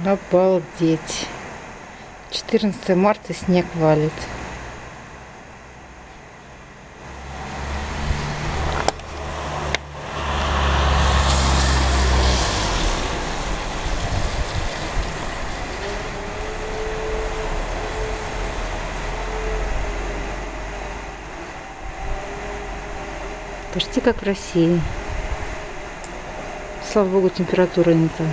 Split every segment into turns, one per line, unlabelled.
Обалдеть. 14 марта, снег валит. Почти как в России. Слава богу, температура не та.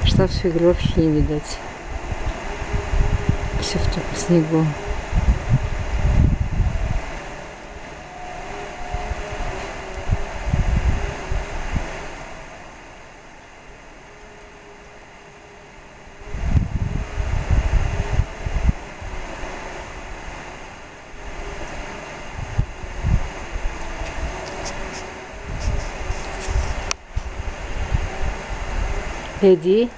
Штаб фигуры вообще не видать. Все в снегу. Eddie,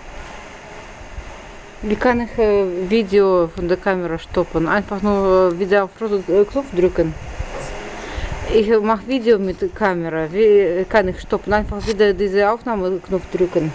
wie kann ich Video von der Kamera stoppen? Einfach nur wieder auf den Knopf drücken. Ich mache Video mit der Kamera. Wie kann ich stoppen? Einfach wieder diese Aufnahmeknopf drücken.